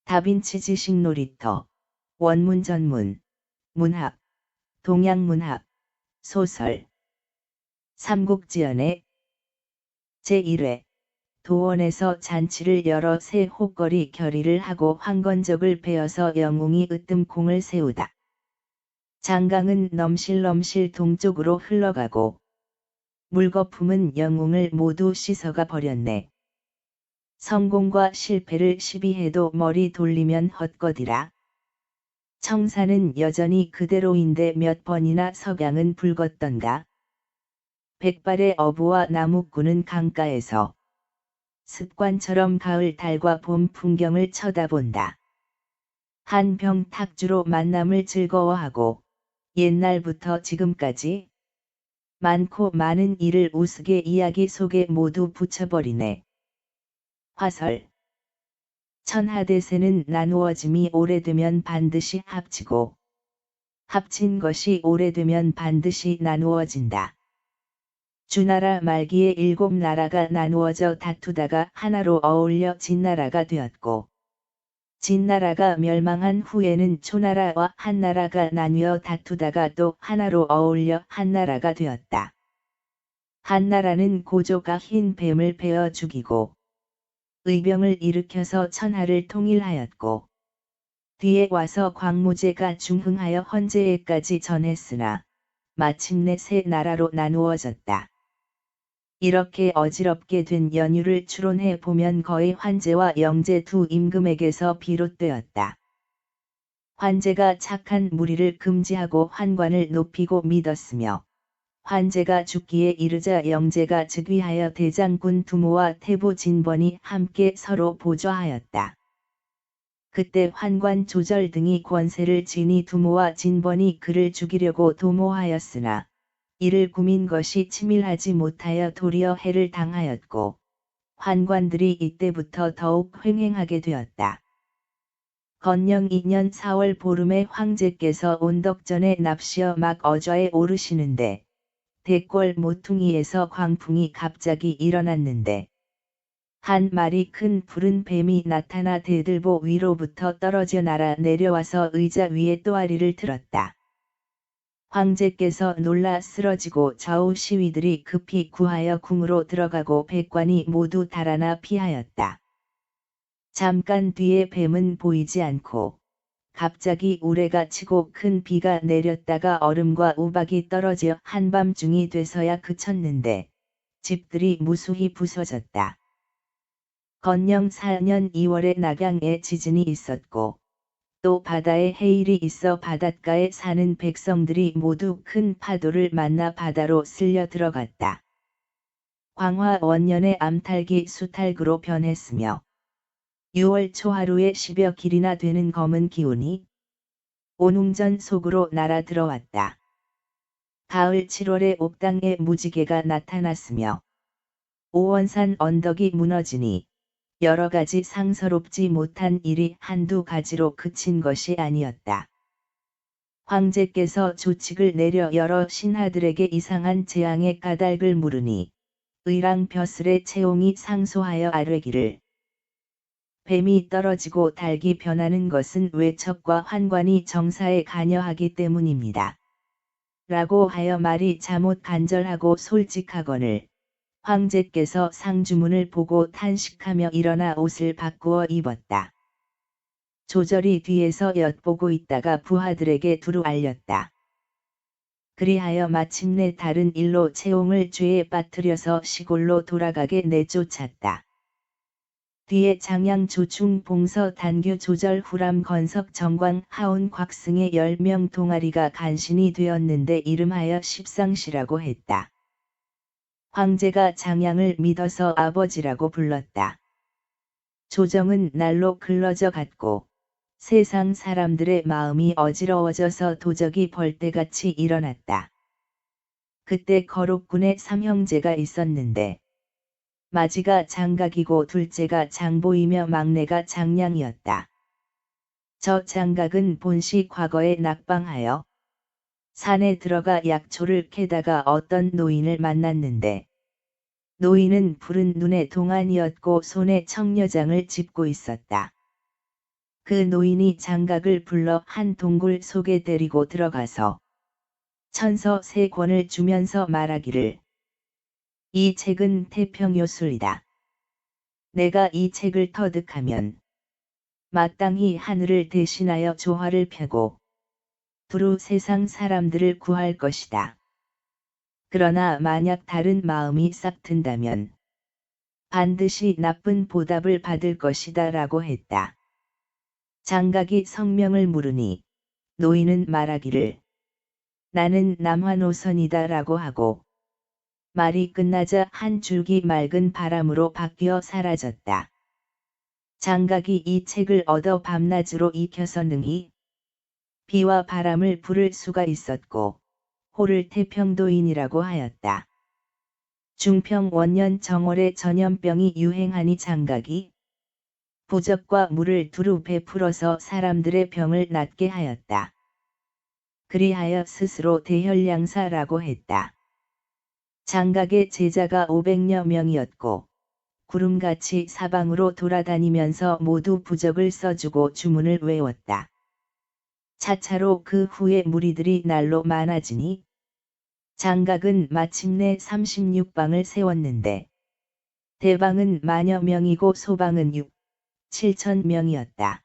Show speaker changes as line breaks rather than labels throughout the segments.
다빈치 지식 놀이터, 원문 전문, 문학, 동양문학, 소설. 삼국지연의 제1회 도원에서 잔치를 열어 새 혹거리 결의를 하고 황건적을 베어서 영웅이 으뜸콩을 세우다. 장강은 넘실넘실 동쪽으로 흘러가고 물거품은 영웅을 모두 씻어가 버렸네. 성공과 실패를 시비해도 머리 돌리면 헛것이라. 청사는 여전히 그대로인데 몇 번이나 석양은 붉었던가. 백발의 어부와 나무꾼은 강가에서 습관처럼 가을 달과 봄 풍경을 쳐다본다. 한 병 탁주로 만남을 즐거워하고 옛날부터 지금까지 많고 많은 일을 우스개 이야기 속에 모두 붙여버리네. 화설. 천하대세는 나누어짐이 오래되면 반드시 합치고 합친 것이 오래되면 반드시 나누어진다. 주나라 말기에 7나라가 나누어져 다투다가 하나로 어울려 진나라가 되었고 진나라가 멸망한 후에는 초나라와 한나라가 나뉘어 다투다가 또 하나로 어울려 한나라가 되었다. 한나라는 고조가 흰 뱀을 베어 죽이고 의병을 일으켜서 천하를 통일하였고 뒤에 와서 광무제가 중흥하여 헌제에까지 전했으나 마침내 세 나라로 나누어졌다. 이렇게 어지럽게 된 연유를 추론해 보면 거의 환제와 영제 두 임금에게서 비롯되었다. 환제가 착한 무리를 금지하고 환관을 높이고 믿었으며 환제가 죽기에 이르자 영제가 즉위하여 대장군 두모와 태부 진번이 함께 서로 보좌하였다. 그때 환관 조절 등이 권세를 지니 두모와 진번이 그를 죽이려고 도모하였으나 이를 구민 것이 치밀하지 못하여 도리어 해를 당하였고 환관들이 이때부터 더욱 횡행하게 되었다. 건녕 2년 4월 보름에 황제께서 온덕전에 납시어 막 어좌에 오르시는데 대궐 모퉁이에서 광풍이 갑자기 일어났는데 한 마리 큰 푸른 뱀이 나타나 대들보 위로부터 떨어져 날아 내려와서 의자 위에 또아리를 들었다. 황제께서 놀라 쓰러지고 좌우 시위들이 급히 구하여 궁으로 들어가고 백관이 모두 달아나 피하였다. 잠깐 뒤에 뱀은 보이지 않고 갑자기 우레가 치고 큰 비가 내렸다가 얼음과 우박이 떨어져 한밤중이 돼서야 그쳤는데 집들이 무수히 부서졌다. 건녕 4년 2월에 낙양에 지진이 있었고 또 바다에 해일이 있어 바닷가에 사는 백성들이 모두 큰 파도를 만나 바다로 쓸려 들어갔다. 광화 원년에 암탈기 수탈구로 변했으며 6월 초하루에 10여 길이나 되는 검은 기운이 온웅전 속으로 날아 들어왔다. 가을 7월에 옥당에 무지개가 나타났으며 오원산 언덕이 무너지니 여러 가지 상서롭지 못한 일이 한두 가지로 그친 것이 아니었다. 황제께서 조칙을 내려 여러 신하들에게 이상한 재앙의 까닭을 물으니 의랑벼슬의 채옹이 상소하여 아뢰기를 뱀이 떨어지고 닭이 변하는 것은 외척과 환관이 정사에 관여하기 때문입니다. 라고 하여 말이 잘못 간절하고 솔직하거늘 황제께서 상주문을 보고 탄식하며 일어나 옷을 바꾸어 입었다. 조절이 뒤에서 엿보고 있다가 부하들에게 두루 알렸다. 그리하여 마침내 다른 일로 채옹을 죄에 빠뜨려서 시골로 돌아가게 내쫓았다. 뒤에 장양 조충 봉서 단규 조절 후람 건석 정광 하온 곽승의 10명 동아리가 간신이 되었는데 이름하여 십상시라고 했다. 황제가 장양을 믿어서 아버지라고 불렀다. 조정은 날로 글러져 갔고 세상 사람들의 마음이 어지러워져서 도적이 벌떼같이 일어났다. 그때 거록군에 3형제가 있었는데 마지가 장각이고 둘째가 장보이며 막내가 장량이었다. 저 장각은 본시 과거에 낙방하여 산에 들어가 약초를 캐다가 어떤 노인을 만났는데 노인은 푸른 눈의 동안이었고 손에 청려장을 짚고 있었다. 그 노인이 장각을 불러 한 동굴 속에 데리고 들어가서 천서 3권을 주면서 말하기를 이 책은 태평요술이다. 내가 이 책을 터득하면 마땅히 하늘을 대신하여 조화를 펴고 두루 세상 사람들을 구할 것이다. 그러나 만약 다른 마음이 싹 든다면 반드시 나쁜 보답을 받을 것이다 라고 했다. 장각이 성명을 물으니 노인은 말하기를 나는 남환오선이다 라고 하고 말이 끝나자 한 줄기 맑은 바람으로 바뀌어 사라졌다. 장각이 이 책을 얻어 밤낮으로 익혀서 능히 비와 바람을 부를 수가 있었고 호를 태평도인이라고 하였다. 중평 원년 정월에 전염병이 유행하니 장각이 부적과 물을 두루 베풀어서 사람들의 병을 낫게 하였다. 그리하여 스스로 대혈량사라고 했다. 장각의 제자가 500여 명이었고 구름같이 사방으로 돌아다니면서 모두 부적을 써주고 주문을 외웠다. 차차로 그 후에 무리들이 날로 많아지니 장각은 마침내 36방을 세웠는데 대방은 만여 명이고 소방은 6, 7천 명이었다.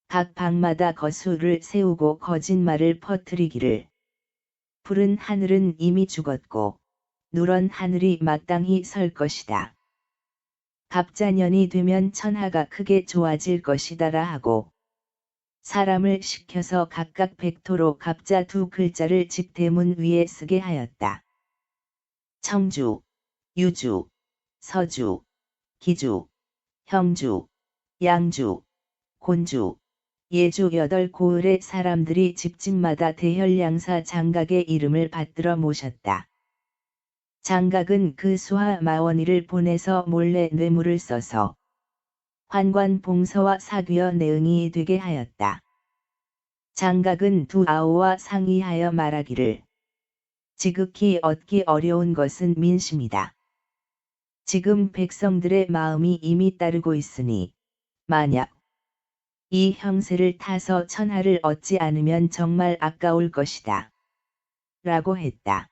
각 방마다 거수를 세우고 거짓말을 퍼뜨리기를 푸른 하늘은 이미 죽었고 누런 하늘이 마땅히 설 것이다. 갑자년이 되면 천하가 크게 좋아질 것이다라 하고 사람을 시켜서 각각 백토로 갑자 2글자를 집 대문 위에 쓰게 하였다. 청주, 유주, 서주, 기주, 형주, 양주, 곤주, 예주 8고을의 사람들이 집집마다 대혈량사 장각의 이름을 받들어 모셨다. 장각은 그 수하 마원이를 보내서 몰래 뇌물을 써서 환관 봉서와 사귀어 내응이 되게 하였다. 장각은 두 아우와 상의하여 말하기를 지극히 얻기 어려운 것은 민심이다. 지금 백성들의 마음이 이미 따르고 있으니 만약 이 형세를 타서 천하를 얻지 않으면 정말 아까울 것이다. 라고 했다.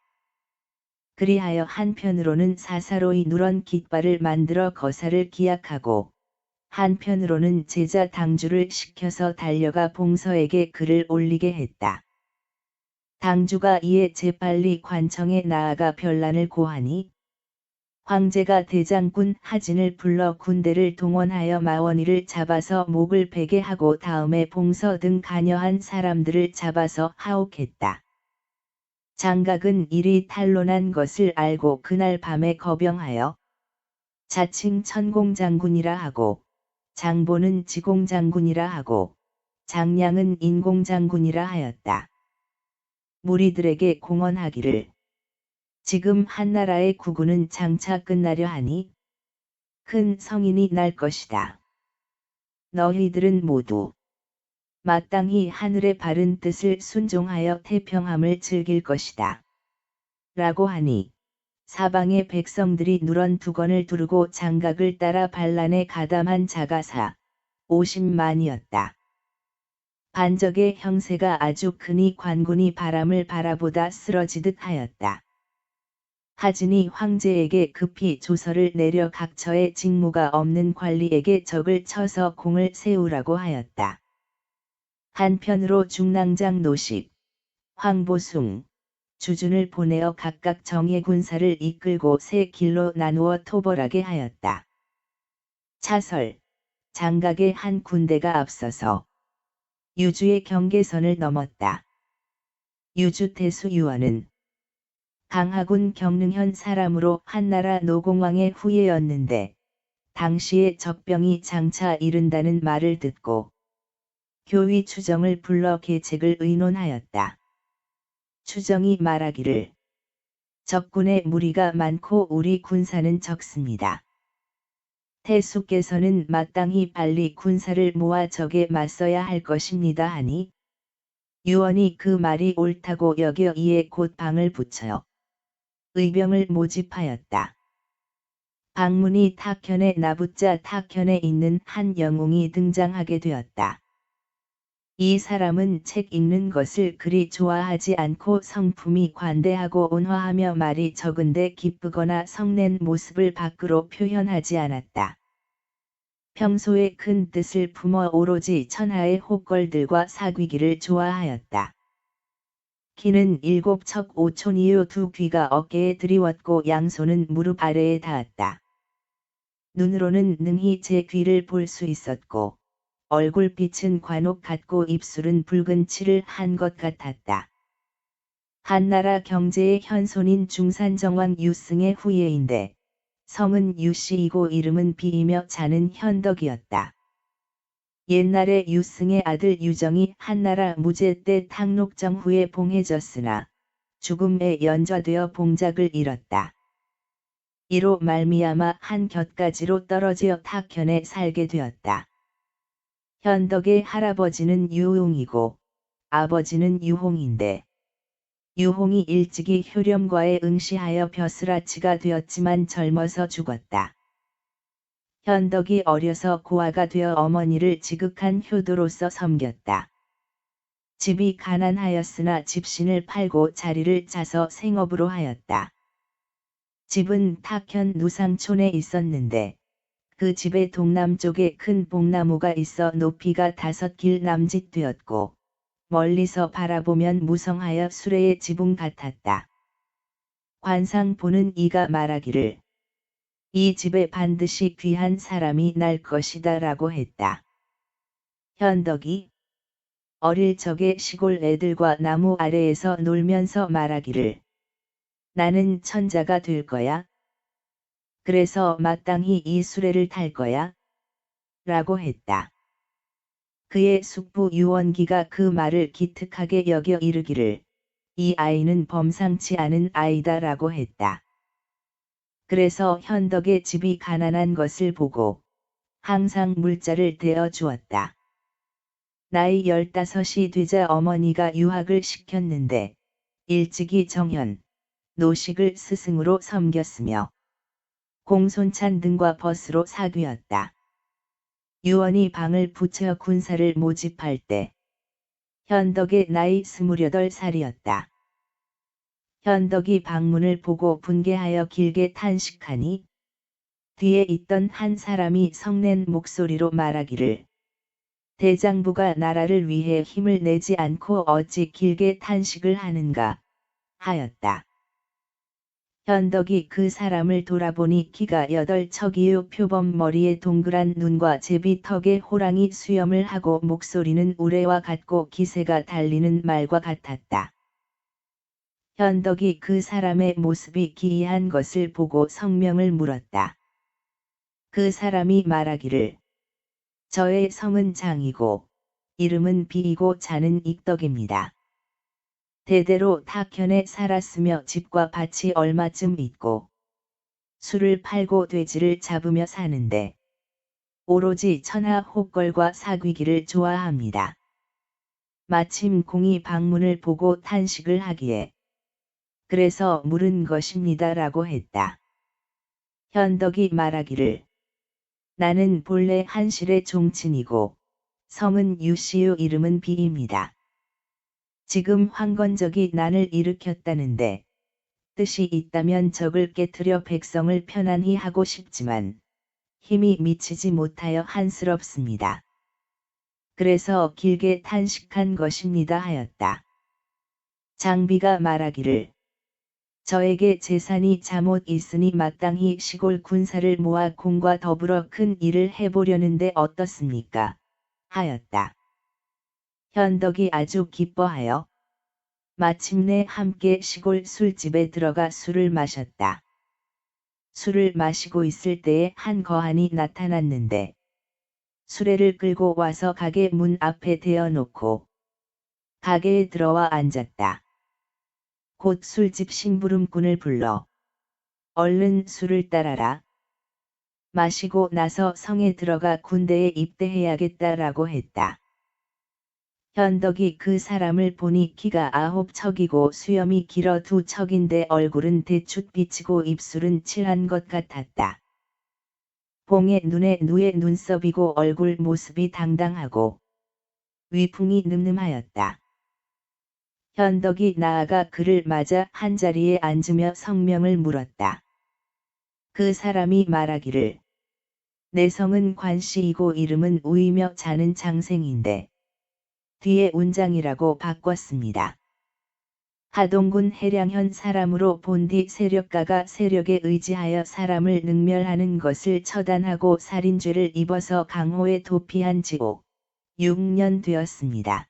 그리하여 한편으로는 사사로이 누런 깃발을 만들어 거사를 기약하고 한편으로는 제자 당주를 시켜서 달려가 봉서에게 글을 올리게 했다. 당주가 이에 재빨리 관청에 나아가 변란을 고하니 황제가 대장군 하진을 불러 군대를 동원하여 마원이를 잡아서 목을 베게 하고 다음에 봉서 등 관여한 사람들을 잡아서 하옥했다. 장각은 일이 탄로난 것을 알고 그날 밤에 거병하여 자칭 천공장군이라 하고 장보는 지공장군이라 하고 장량은 인공장군이라 하였다. 무리들에게 공언하기를 지금 한나라의 구군은 장차 끝나려 하니 큰 성인이 날 것이다. 너희들은 모두 마땅히 하늘의 바른 뜻을 순종하여 태평함을 즐길 것이다. 라고 하니 사방의 백성들이 누런 두건을 두르고 장각을 따라 반란에 가담한 자가 50만이었다. 반적의 형세가 아주 크니 관군이 바람을 바라보다 쓰러지듯 하였다. 하진이 황제에게 급히 조서를 내려 각처에 직무가 없는 관리에게 적을 쳐서 공을 세우라고 하였다. 한편으로 중랑장 노식, 황보숭, 주준을 보내어 각각 정예 군사를 이끌고 3길로 나누어 토벌하게 하였다. 차설, 장각의 한 군대가 앞서서 유주의 경계선을 넘었다. 유주 태수 유원은 강하군 경릉현 사람으로 한나라 노공왕의 후예였는데 당시에 적병이 장차 이른다는 말을 듣고 교위 추정을 불러 계책을 의논하였다. 추정이 말하기를 적군의 무리가 많고 우리 군사는 적습니다. 태수께서는 마땅히 빨리 군사를 모아 적에 맞서야 할 것입니다 하니 유원이 그 말이 옳다고 여겨 이에 곧 방을 붙여 의병을 모집하였다. 방문이 탁현에 나붙자 탁현에 있는 한 영웅이 등장하게 되었다. 이 사람은 책 읽는 것을 그리 좋아하지 않고 성품이 관대하고 온화하며 말이 적은데 기쁘거나 성낸 모습을 밖으로 표현하지 않았다. 평소에 큰 뜻을 품어 오로지 천하의 호걸들과 사귀기를 좋아하였다. 키는 7척 5촌이요 두 귀가 어깨에 드리웠고 양손은 무릎 아래에 닿았다. 눈으로는 능히 제 귀를 볼 수 있었고 얼굴빛은 관옥 같고 입술은 붉은 칠을 한 것 같았다. 한나라 경제의 현손인 중산정왕 유승의 후예인데 성은 유씨이고 이름은 비이며 자는 현덕이었다. 옛날에 유승의 아들 유정이 한나라 무제 때 탕록정 후에 봉해졌으나 죽음에 연좌되어 봉작을 잃었다. 이로 말미암아 한 곁가지로 떨어져 탁현에 살게 되었다. 현덕의 할아버지는 유홍이고 아버지는 유홍인데 유홍이 일찍이 효렴과에 응시하여 벼슬아치가 되었지만 젊어서 죽었다. 현덕이 어려서 고아가 되어 어머니를 지극한 효도로서 섬겼다. 집이 가난하였으나 집신을 팔고 자리를 짜서 생업으로 하였다. 집은 탁현 누상촌에 있었는데 그 집의 동남쪽에 큰 뽕나무가 있어 높이가 5길 남짓되었고 멀리서 바라보면 무성하여 수레의 지붕 같았다. 관상 보는 이가 말하기를 이 집에 반드시 귀한 사람이 날 것이다 라고 했다. 현덕이 어릴 적에 시골 애들과 나무 아래에서 놀면서 말하기를 나는 천자가 될 거야. 그래서 마땅히 이 수레를 탈 거야. 라고 했다. 그의 숙부 유원기가 그 말을 기특하게 여겨 이르기를 이 아이는 범상치 않은 아이다 라고 했다. 그래서 현덕의 집이 가난한 것을 보고 항상 물자를 대어 주었다. 나이 15이 되자 어머니가 유학을 시켰는데 일찍이 정현, 노식을 스승으로 섬겼으며 공손찬 등과 벗으로 사귀었다. 유원이 방을 붙여 군사를 모집할 때 현덕의 나이 28살이었다. 현덕이 방문을 보고 분개하여 길게 탄식하니 뒤에 있던 한 사람이 성낸 목소리로 말하기를 대장부가 나라를 위해 힘을 내지 않고 어찌 길게 탄식을 하는가 하였다. 현덕이 그 사람을 돌아보니 키가 8척이요 표범 머리에 동그란 눈과 제비턱에 호랑이 수염을 하고 목소리는 우레와 같고 기세가 달리는 말과 같았다. 현덕이 그 사람의 모습이 기이한 것을 보고 성명을 물었다. 그 사람이 말하기를 저의 성은 장이고 이름은 비이고 자는 익덕입니다. 대대로 탁현에 살았으며 집과 밭이 얼마쯤 있고 술을 팔고 돼지를 잡으며 사는데 오로지 천하 호걸과 사귀기를 좋아합니다. 마침 공이 방문을 보고 탄식을 하기에 그래서 물은 것입니다 라고 했다. 현덕이 말하기를 나는 본래 한실의 종친이고 성은 유씨요 이름은 비입니다. 지금 황건적이 난을 일으켰다는데 뜻이 있다면 적을 깨트려 백성을 편안히 하고 싶지만 힘이 미치지 못하여 한스럽습니다. 그래서 길게 탄식한 것입니다 하였다. 장비가 말하기를 저에게 재산이 잠옷 있으니 마땅히 시골 군사를 모아 공과 더불어 큰 일을 해보려는데 어떻습니까? 하였다. 현덕이 아주 기뻐하여 마침내 함께 시골 술집에 들어가 술을 마셨다. 술을 마시고 있을 때에 한 거한이 나타났는데 수레를 끌고 와서 가게 문 앞에 대어놓고 가게에 들어와 앉았다. 곧 술집 심부름꾼을 불러 얼른 술을 따라라. 마시고 나서 성에 들어가 군대에 입대해야겠다라고 했다. 현덕이 그 사람을 보니 키가 9척이고 수염이 길어 2척인데 얼굴은 대추 비치고 입술은 칠한 것 같았다. 봉의 눈에 누의 눈썹이고 얼굴 모습이 당당하고 위풍이 늠름하였다. 현덕이 나아가 그를 맞아 한자리에 앉으며 성명을 물었다. 그 사람이 말하기를 내 성은 관씨이고 이름은 우이며 자는 장생인데 뒤에 운장이라고 바꿨습니다. 하동군 해량현 사람으로 본디 세력가가 세력에 의지하여 사람을 능멸하는 것을 처단하고 살인죄를 입어서 강호에 도피한 지 6년 되었습니다.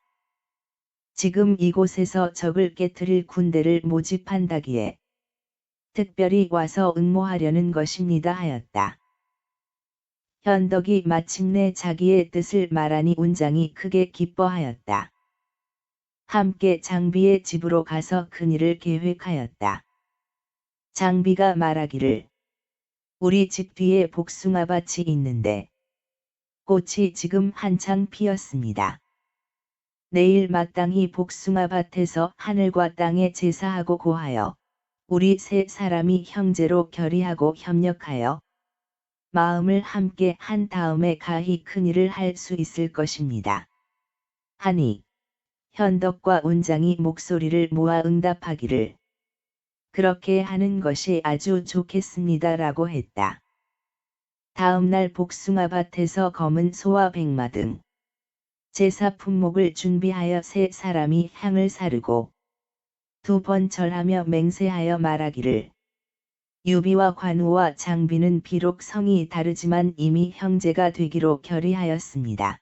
지금 이곳에서 적을 깨트릴 군대를 모집한다기에 특별히 와서 응모하려는 것입니다 하였다. 현덕이 마침내 자기의 뜻을 말하니 운장이 크게 기뻐하였다. 함께 장비의 집으로 가서 큰일을 계획하였다. 장비가 말하기를 우리 집 뒤에 복숭아밭이 있는데 꽃이 지금 한창 피었습니다. 내일 마땅히 복숭아밭에서 하늘과 땅에 제사하고 고하여 우리 세 사람이 형제로 결의하고 협력하여 마음을 함께 한 다음에 가히 큰일을 할 수 있을 것입니다. 하니 현덕과 운장이 목소리를 모아 응답하기를 그렇게 하는 것이 아주 좋겠습니다라고 했다. 다음날 복숭아밭에서 검은 소와 백마 등 제사 품목을 준비하여 세 사람이 향을 사르고 2번 절하며 맹세하여 말하기를 유비와 관우와 장비는 비록 성이 다르지만 이미 형제가 되기로 결의하였습니다.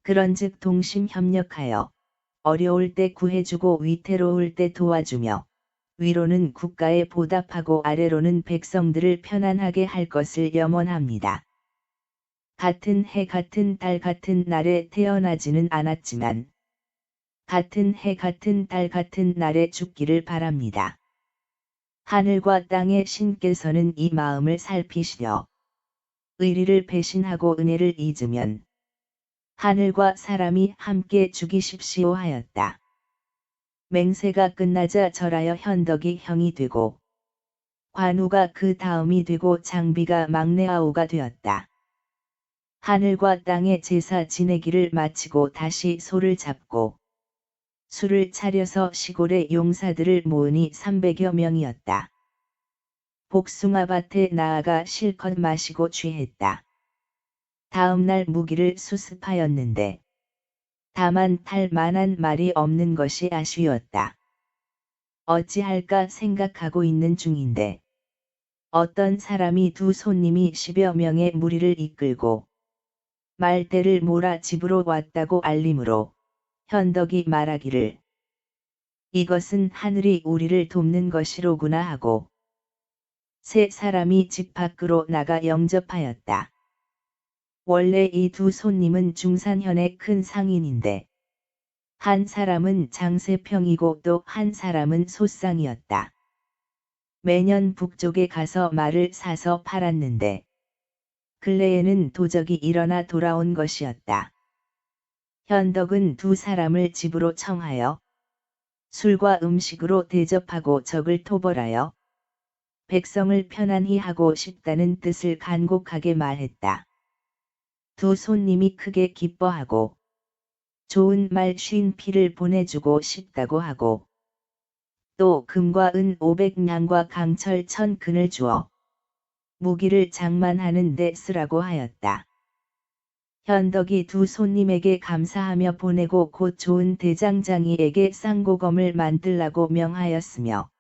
그런즉 동심협력하여 어려울 때 구해주고 위태로울 때 도와주며 위로는 국가에 보답하고 아래로는 백성들을 편안하게 할 것을 염원합니다. 같은 해 같은 달 같은 날에 태어나지는 않았지만 같은 해 같은 달 같은 날에 죽기를 바랍니다. 하늘과 땅의 신께서는 이 마음을 살피시려 의리를 배신하고 은혜를 잊으면 하늘과 사람이 함께 죽이십시오 하였다. 맹세가 끝나자 절하여 현덕이 형이 되고 관우가 그 다음이 되고 장비가 막내 아우가 되었다. 하늘과 땅의 제사 지내기를 마치고 다시 소를 잡고 술을 차려서 시골의 용사들을 모으니 300여 명이었다. 복숭아밭에 나아가 실컷 마시고 취했다. 다음날 무기를 수습하였는데 다만 탈 만한 말이 없는 것이 아쉬웠다. 어찌할까 생각하고 있는 중인데 어떤 사람이 두 손님이 10여 명의 무리를 이끌고 말대를 몰아 집으로 왔다고 알림으로 현덕이 말하기를 이것은 하늘이 우리를 돕는 것이로구나 하고 세 사람이 집 밖으로 나가 영접하였다. 원래 이 두 손님은 중산현의 큰 상인인데 한 사람은 장세평이고 또 한 사람은 소상이었다. 매년 북쪽에 가서 말을 사서 팔았는데 근래에는 도적이 일어나 돌아온 것이었다. 현덕은 두 사람을 집으로 청하여 술과 음식으로 대접하고 적을 토벌하여 백성을 편안히 하고 싶다는 뜻을 간곡하게 말했다. 두 손님이 크게 기뻐하고 좋은 말 50피를 보내주고 싶다고 하고 또 금과 은 500냥과 강철 1000근을 주어 무기를 장만하는 데 쓰라고 하였다. 현덕이 두 손님에게 감사하며 보내고 곧 좋은 대장장이에게 쌍고검을 만들라고 명하였으며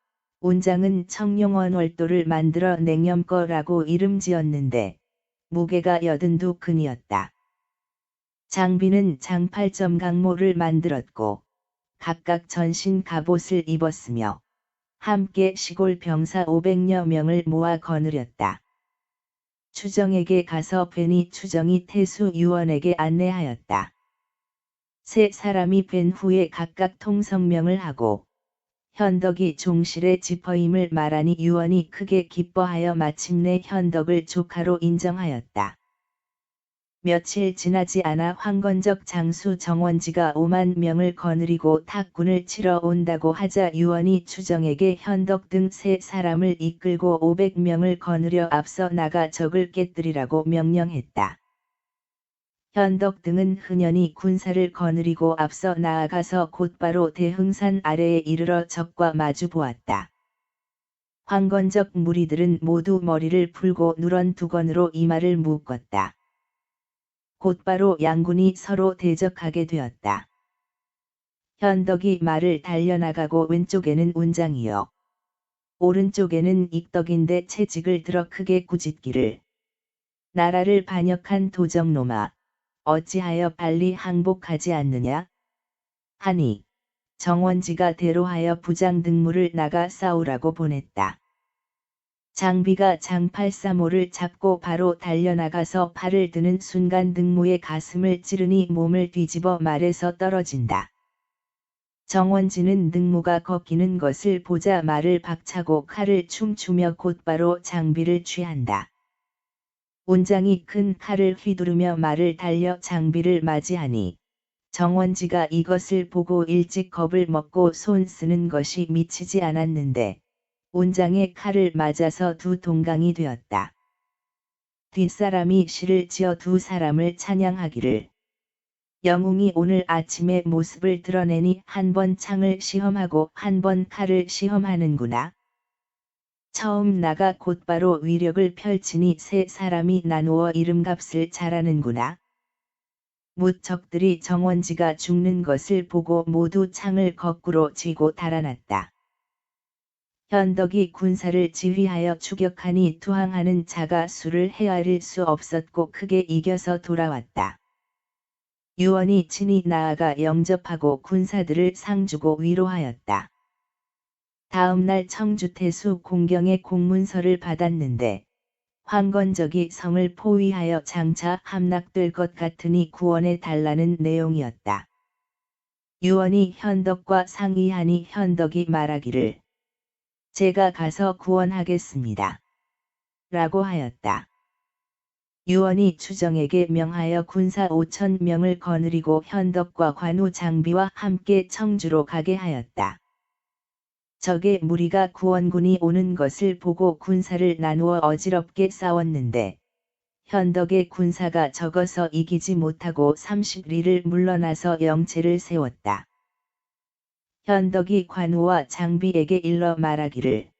운장은 청룡원 월도를 만들어 냉염거라고 이름 지었는데 무게가 82근이었다. 장비는 장팔점 강모를 만들었고 각각 전신 갑옷을 입었으며 함께 시골 병사 500여 명을 모아 거느렸다. 추정에게 가서 뵈니 추정이 태수 유원에게 안내하였다. 세 사람이 뵌 후에 각각 통성명을 하고 현덕이 종실의 지퍼임을 말하니 유원이 크게 기뻐하여 마침내 현덕을 조카로 인정하였다. 며칠 지나지 않아 황건적 장수 정원지가 5만 명을 거느리고 탁군을 치러 온다고 하자 유원이 추정에게 현덕 등 3사람을 이끌고 500명을 거느려 앞서 나가 적을 깨뜨리라고 명령했다. 현덕 등은 흔연히 군사를 거느리고 앞서 나아가서 곧바로 대흥산 아래에 이르러 적과 마주 보았다. 황건적 무리들은 모두 머리를 풀고 누런 두건으로 이마를 묶었다. 곧바로 양군이 서로 대적하게 되었다. 현덕이 말을 달려나가고 왼쪽에는 운장이요, 오른쪽에는 익덕인데 채찍을 들어 크게 꾸짖기를. 나라를 반역한 도적놈아, 어찌하여 빨리 항복하지 않느냐? 하니 정원지가 대로하여 부장 등무를 나가 싸우라고 보냈다. 장비가 장팔사모를 잡고 바로 달려나가서 팔을 드는 순간 등무의 가슴을 찌르니 몸을 뒤집어 말에서 떨어진다. 정원지는 등무가 걷기는 것을 보자 말을 박차고 칼을 춤추며 곧바로 장비를 취한다. 운장이 큰 칼을 휘두르며 말을 달려 장비를 맞이하니 정원지가 이것을 보고 일찍 겁을 먹고 손 쓰는 것이 미치지 않았는데 운장의 칼을 맞아서 두 동강이 되었다. 뒷사람이 시를 지어 두 사람을 찬양하기를. 영웅이 오늘 아침에 모습을 드러내니 한 번 창을 시험하고 한 번 칼을 시험하는구나. 처음 나가 곧바로 위력을 펼치니 3사람이 나누어 이름값을 잘하는구나. 무적들이 정원지가 죽는 것을 보고 모두 창을 거꾸로 쥐고 달아났다. 현덕이 군사를 지휘하여 추격하니 투항하는 자가 수를 헤아릴 수 없었고 크게 이겨서 돌아왔다. 유원이 친히 나아가 영접하고 군사들을 상주고 위로하였다. 다음 날 청주태수 공경의 공문서를 받았는데 황건적이 성을 포위하여 장차 함락될 것 같으니 구원해 달라는 내용이었다. 유원이 현덕과 상의하니 현덕이 말하기를 제가 가서 구원하겠습니다. 라고 하였다. 유원이 추정에게 명하여 군사 5,000명을 거느리고 현덕과 관우 장비와 함께 청주로 가게 하였다. 적의 무리가 구원군이 오는 것을 보고 군사를 나누어 어지럽게 싸웠는데 현덕의 군사가 적어서 이기지 못하고 30리를 물러나서 영체를 세웠다. 현덕이 관우와 장비에게 일러 말하기를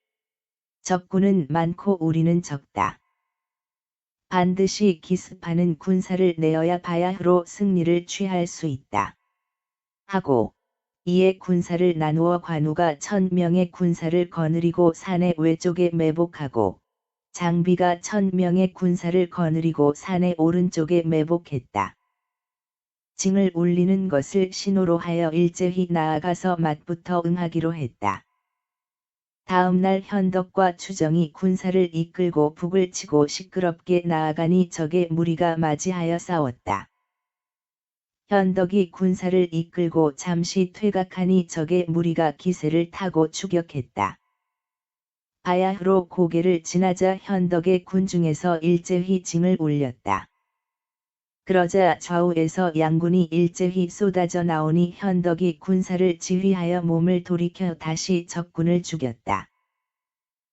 적군은 많고 우리는 적다. 반드시 기습하는 군사를 내어야 바야흐로 승리를 취할 수 있다. 하고 이에 군사를 나누어 관우가 1,000명의 군사를 거느리고 산의 외쪽에 매복하고 장비가 1,000명의 군사를 거느리고 산의 오른쪽에 매복했다. 징을 울리는 것을 신호로 하여 일제히 나아가서 맞붙어 응하기로 했다. 다음 날 현덕과 추정이 군사를 이끌고 북을 치고 시끄럽게 나아가니 적의 무리가 맞이하여 싸웠다. 현덕이 군사를 이끌고 잠시 퇴각하니 적의 무리가 기세를 타고 추격했다. 바야흐로 고개를 지나자 현덕의 군중에서 일제히 징을 울렸다. 그러자 좌우에서 양군이 일제히 쏟아져 나오니 현덕이 군사를 지휘하여 몸을 돌이켜 다시 적군을 죽였다.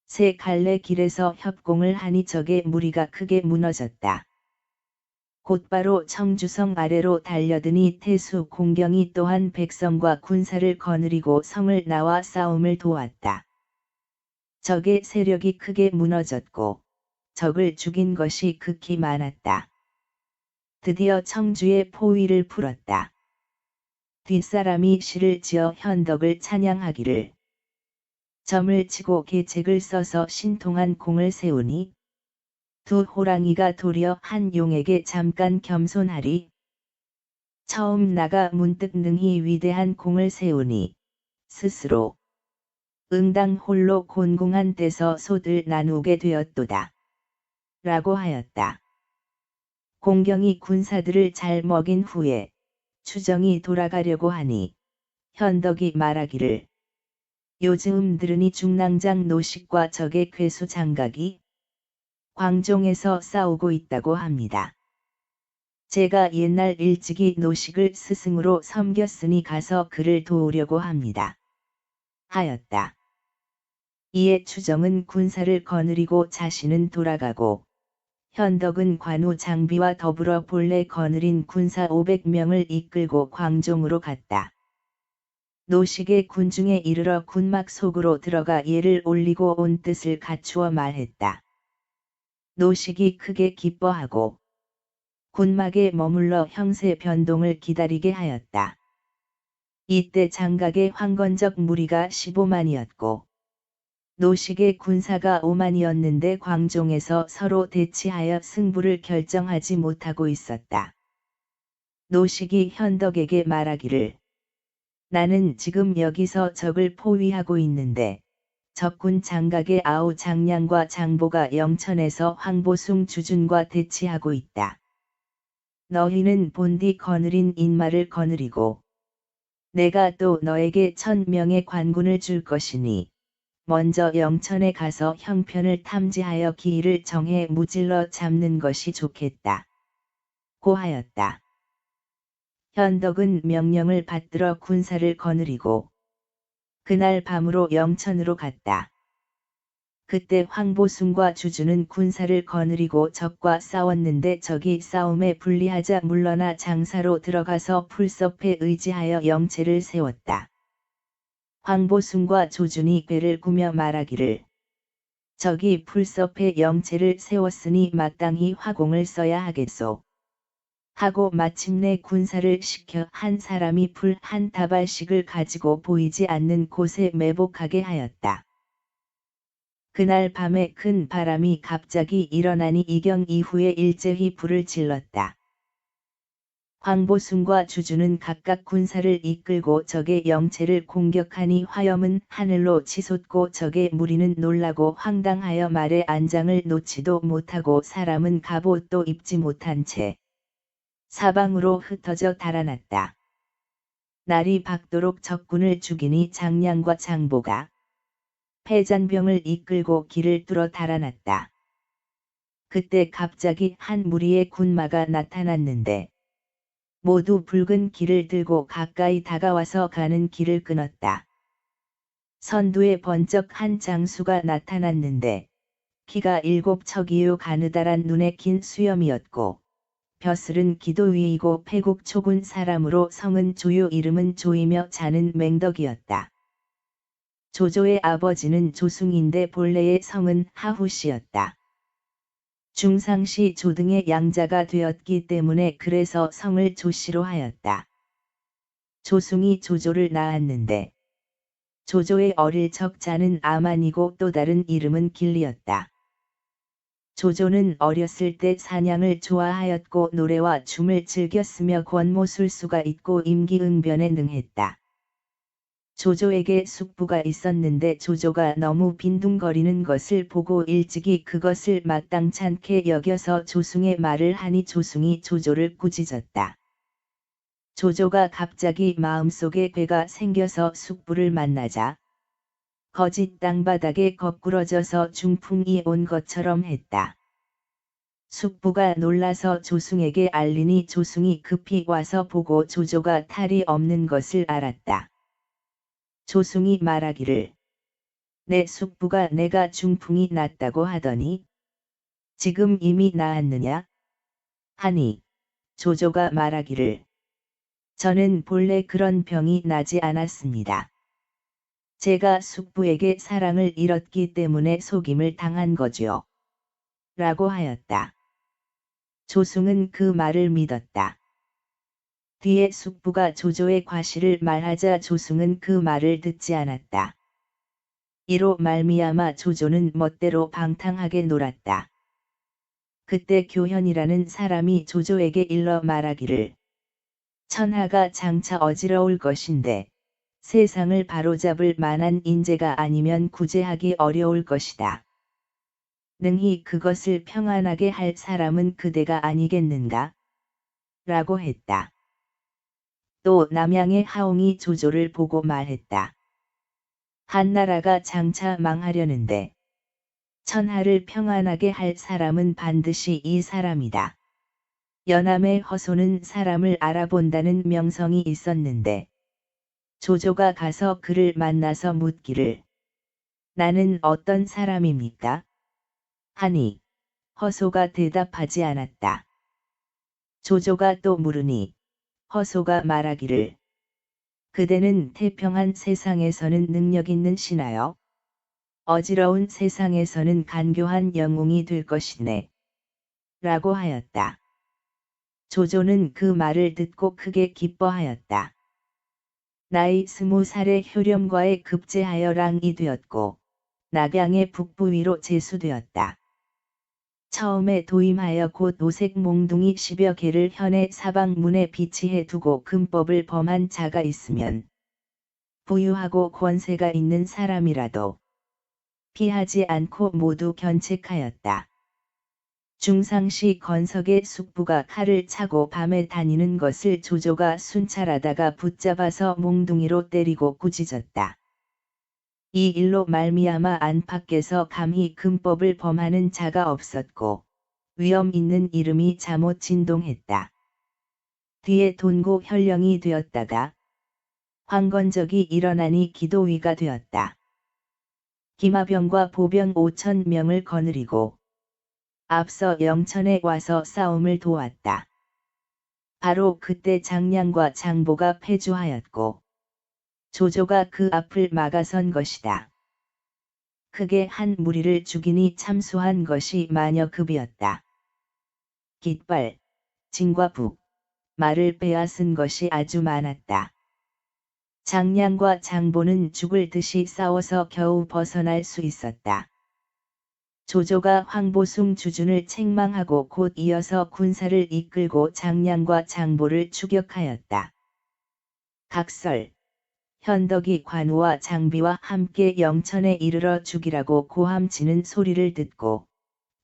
세 갈래 길에서 협공을 하니 적의 무리가 크게 무너졌다. 곧바로 청주성 아래로 달려드니 태수 공경이 또한 백성과 군사를 거느리고 성을 나와 싸움을 도왔다. 적의 세력이 크게 무너졌고 적을 죽인 것이 극히 많았다. 드디어 청주의 포위를 풀었다. 뒷사람이 시를 지어 현덕을 찬양하기를 점을 치고 계책을 써서 신통한 공을 세우니 두 호랑이가 도리어 한 용에게 잠깐 겸손하리. 처음 나가 문득 능히 위대한 공을 세우니 스스로 응당 홀로 곤궁한 데서 솥을 나누게 되었도다. 라고 하였다. 공경이 군사들을 잘 먹인 후에 추정이 돌아가려고 하니 현덕이 말하기를 요즘 들으니 중랑장 노식과 적의 괴수 장각이 광종에서 싸우고 있다고 합니다. 제가 옛날 일찍이 노식을 스승으로 섬겼으니 가서 그를 도우려고 합니다. 하였다. 이에 추정은 군사를 거느리고 자신은 돌아가고 현덕은 관우 장비와 더불어 본래 거느린 군사 500명을 이끌고 광종으로 갔다. 노식의 군중에 이르러 군막 속으로 들어가 예를 올리고 온 뜻을 갖추어 말했다. 노식이 크게 기뻐하고 군막에 머물러 형세 변동을 기다리게 하였다. 이때 장각의 황건적 무리가 15만이었고 노식의 군사가 5만이었는데 광종에서 서로 대치하여 승부를 결정하지 못하고 있었다. 노식이 현덕에게 말하기를 나는 지금 여기서 적을 포위하고 있는데 적군 장각의 아우 장량과 장보가 영천에서 황보숭 주준과 대치하고 있다. 너희는 본디 거느린 인마를 거느리고 내가 또 너에게 1000명의 관군을 줄 것이니 먼저 영천에 가서 형편을 탐지하여 기일을 정해 무질러 잡는 것이 좋겠다. 고하였다. 현덕은 명령을 받들어 군사를 거느리고 그날 밤으로 영천으로 갔다. 그때 황보숭과 주주는 군사를 거느리고 적과 싸웠는데 적이 싸움에 불리하자 물러나 장사로 들어가서 풀섭에 의지하여 영체를 세웠다. 황보숭과 조준이 궤를 구며 말하기를 적이 풀섭에 영체를 세웠으니 마땅히 화공을 써야 하겠소. 하고 마침내 군사를 시켜 한 사람이 풀 한 다발씩을 가지고 보이지 않는 곳에 매복하게 하였다. 그날 밤에 큰 바람이 갑자기 일어나니 이경 이후에 일제히 불을 질렀다. 황보숭과 주주는 각각 군사를 이끌고 적의 영체를 공격하니 화염은 하늘로 치솟고 적의 무리는 놀라고 황당하여 말의 안장을 놓지도 못하고 사람은 갑옷도 입지 못한 채 사방으로 흩어져 달아났다. 날이 밝도록 적군을 죽이니 장량과 장보가 패잔병을 이끌고 길을 뚫어 달아났다. 그때 갑자기 한 무리의 군마가 나타났는데 모두 붉은 길을 들고 가까이 다가와서 가는 길을 끊었다. 선두에 번쩍 한 장수가 나타났는데 키가 7척이요 가느다란 눈에 긴 수염이었고 벼슬은 기도 위이고 패국 초군 사람으로 성은 조요 이름은 조이며 자는 맹덕이었다. 조조의 아버지는 조숭인데 본래의 성은 하후씨였다. 중상시 조등의 양자가 되었기 때문에 그래서 성을 조씨로 하였다. 조숭이 조조를 낳았는데 조조의 어릴 적 자는 아만이고 또 다른 이름은 길리였다. 조조는 어렸을 때 사냥을 좋아하였고 노래와 춤을 즐겼으며 권모술수가 있고 임기응변에 능했다. 조조에게 숙부가 있었는데 조조가 너무 빈둥거리는 것을 보고 일찍이 그것을 마땅찮게 여겨서 조숭의 말을 하니 조숭이 조조를 꾸짖었다. 조조가 갑자기 마음속에 괴가 생겨서 숙부를 만나자 거짓 땅바닥에 거꾸러져서 중풍이 온 것처럼 했다. 숙부가 놀라서 조숭에게 알리니 조숭이 급히 와서 보고 조조가 탈이 없는 것을 알았다. 조숭이 말하기를 내 숙부가 내가 중풍이 났다고 하더니 지금 이미 나았느냐? 하니 조조가 말하기를 저는 본래 그런 병이 나지 않았습니다. 제가 숙부에게 사랑을 잃었기 때문에 속임을 당한 거죠. 라고 하였다. 조숭은 그 말을 믿었다. 뒤에 숙부가 조조의 과실을 말하자 조숭은 그 말을 듣지 않았다. 이로 말미암아 조조는 멋대로 방탕하게 놀았다. 그때 교현이라는 사람이 조조에게 일러 말하기를 천하가 장차 어지러울 것인데 세상을 바로잡을 만한 인재가 아니면 구제하기 어려울 것이다. 능히 그것을 평안하게 할 사람은 그대가 아니겠는가? 라고 했다. 또 남양의 하옹이 조조를 보고 말했다. 한나라가 장차 망하려는데 천하를 평안하게 할 사람은 반드시 이 사람이다. 연암의 허소는 사람을 알아본다는 명성이 있었는데 조조가 가서 그를 만나서 묻기를 나는 어떤 사람입니까? 하니 허소가 대답하지 않았다. 조조가 또 물으니 허소가 말하기를 그대는 태평한 세상에서는 능력 있는 신하여 어지러운 세상에서는 간교한 영웅이 될 것이네. 라고 하였다. 조조는 그 말을 듣고 크게 기뻐하였다. 나이 20살에 효령과에 급제하여 랑이 되었고 낙양의 북부 위로 제수되었다. 처음에 도임하여 곧 오색 몽둥이 10여 개를 현의 사방문에 비치해 두고 금법을 범한 자가 있으면 부유하고 권세가 있는 사람이라도 피하지 않고 모두 견책하였다. 중상시 건석의 숙부가 칼을 차고 밤에 다니는 것을 조조가 순찰하다가 붙잡아서 몽둥이로 때리고 꾸짖었다. 이 일로 말미암아 안팎에서 감히 금법을 범하는 자가 없었고 위엄 있는 이름이 잠옷 진동했다. 뒤에 돈고 현령이 되었다가 황건적이 일어나니 기도위가 되었다. 기마병과 보병 5,000명을 거느리고 앞서 영천에 와서 싸움을 도왔다. 바로 그때 장량과 장보가 패주하였고 조조가 그 앞을 막아선 것이다. 크게 한 무리를 죽이니 참수한 것이 마녀급이었다. 깃발, 진과 북, 말을 빼앗은 것이 아주 많았다. 장량과 장보는 죽을 듯이 싸워서 겨우 벗어날 수 있었다. 조조가 황보숭 주준을 책망하고 곧 이어서 군사를 이끌고 장량과 장보를 추격하였다. 각설, 현덕이 관우와 장비와 함께 영천에 이르러 죽이라고 고함치는 소리를 듣고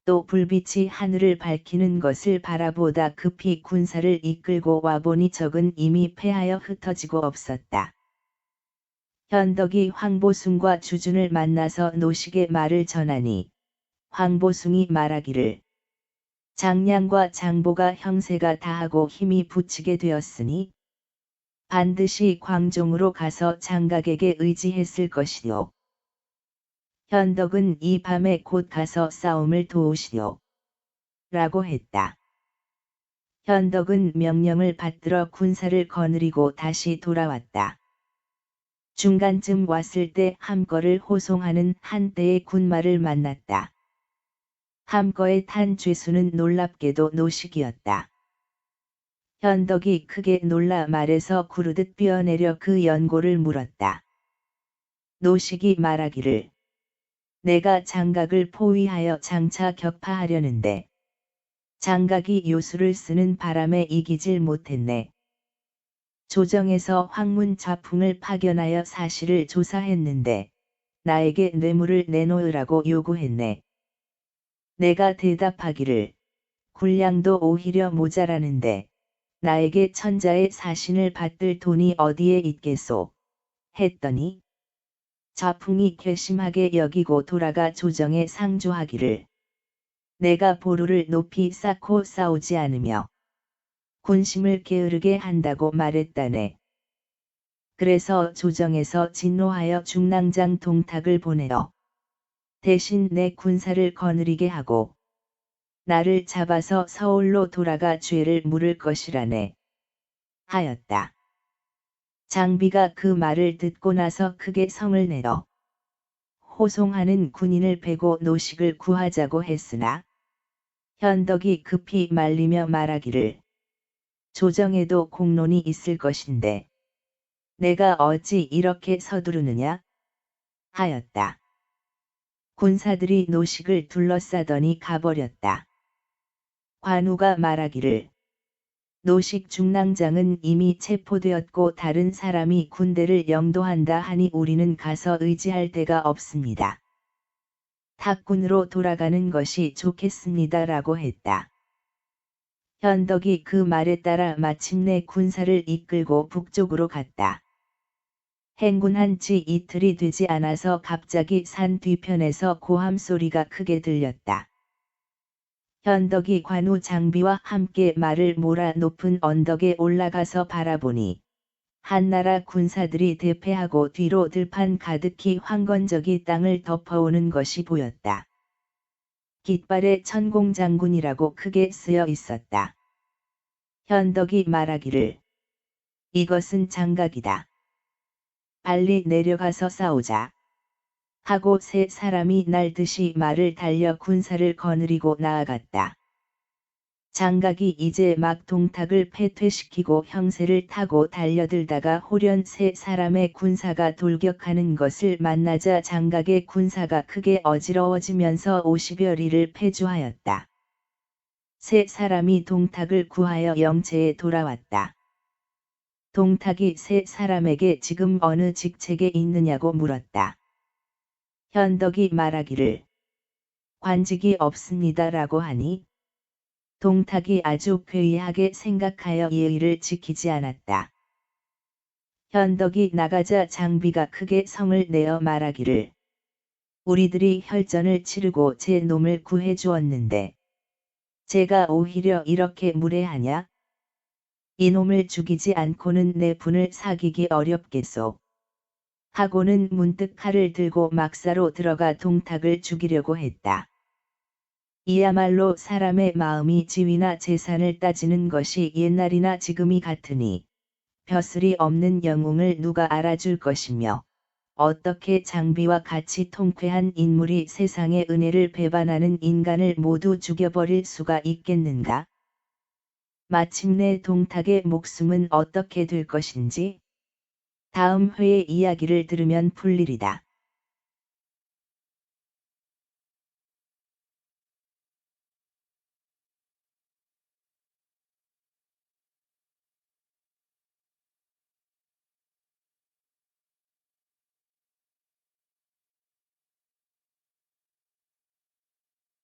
또 불빛이 하늘을 밝히는 것을 바라보다 급히 군사를 이끌고 와보니 적은 이미 패하여 흩어지고 없었다. 현덕이 황보숭과 주준을 만나서 노식의 말을 전하니 황보숭이 말하기를 장량과 장보가 형세가 다하고 힘이 붙이게 되었으니 반드시 광종으로 가서 장각에게 의지했을 것이요. 현덕은 이 밤에 곧 가서 싸움을 도우시오. 라고 했다. 현덕은 명령을 받들어 군사를 거느리고 다시 돌아왔다. 중간쯤 왔을 때 함거를 호송하는 한때의 군마를 만났다. 함거에 탄 죄수는 놀랍게도 노식이었다. 현덕이 크게 놀라 말에서 구르듯 뛰어내려 그 연고를 물었다. 노식이 말하기를 내가 장각을 포위하여 장차 격파하려는데 장각이 요술을 쓰는 바람에 이기질 못했네. 조정에서 황문 좌풍을 파견하여 사실을 조사했는데 나에게 뇌물을 내놓으라고 요구했네. 내가 대답하기를 군량도 오히려 모자라는데 나에게 천자의 사신을 받들 돈이 어디에 있겠소? 했더니 좌풍이 괘씸하게 여기고 돌아가 조정에 상조하기를 내가 보루를 높이 쌓고 싸우지 않으며 군심을 게으르게 한다고 말했다네. 그래서 조정에서 진노하여 중랑장 동탁을 보내어 대신 내 군사를 거느리게 하고 나를 잡아서 서울로 돌아가 죄를 물을 것이라네. 하였다. 장비가 그 말을 듣고 나서 크게 성을 내어 호송하는 군인을 베고 노식을 구하자고 했으나 현덕이 급히 말리며 말하기를 조정에도 공론이 있을 것인데 내가 어찌 이렇게 서두르느냐? 하였다. 군사들이 노식을 둘러싸더니 가버렸다. 관우가 말하기를 노식 중랑장은 이미 체포되었고 다른 사람이 군대를 영도한다 하니 우리는 가서 의지할 데가 없습니다. 탁군으로 돌아가는 것이 좋겠습니다. 라고 했다. 현덕이 그 말에 따라 마침내 군사를 이끌고 북쪽으로 갔다. 행군한 지 이틀이 되지 않아서 갑자기 산 뒤편에서 고함 소리가 크게 들렸다. 현덕이 관우 장비와 함께 말을 몰아 높은 언덕에 올라가서 바라보니 한나라 군사들이 대패하고 뒤로 들판 가득히 황건적이 땅을 덮어오는 것이 보였다. 깃발에 천공장군이라고 크게 쓰여 있었다. 현덕이 말하기를 이것은 장각이다. 빨리 내려가서 싸우자. 하고 세 사람이 날듯이 말을 달려 군사를 거느리고 나아갔다. 장각이 이제 막 동탁을 패퇴시키고 형세를 타고 달려들다가 홀연 세 사람의 군사가 돌격하는 것을 만나자 장각의 군사가 크게 어지러워지면서 50여 리를 패주하였다. 세 사람이 동탁을 구하여 영체에 돌아왔다. 동탁이 세 사람에게 지금 어느 직책에 있느냐고 물었다. 현덕이 말하기를 관직이 없습니다라고 하니 동탁이 아주 괴이하게 생각하여 예의를 지키지 않았다. 현덕이 나가자 장비가 크게 성을 내어 말하기를 우리들이 혈전을 치르고 제 놈을 구해 주었는데 제가 오히려 이렇게 무례하냐? 이놈을 죽이지 않고는 내 분을 사기기 어렵겠소. 하고는 문득 칼을 들고 막사로 들어가 동탁을 죽이려고 했다. 이야말로 사람의 마음이 지위나 재산을 따지는 것이 옛날이나 지금이 같으니 벼슬이 없는 영웅을 누가 알아줄 것이며 어떻게 장비와 같이 통쾌한 인물이 세상의 은혜를 배반하는 인간을 모두 죽여버릴 수가 있겠는가? 마침내 동탁의 목숨은 어떻게 될 것인지 다음 회의 이야기를 들으면 풀리리다.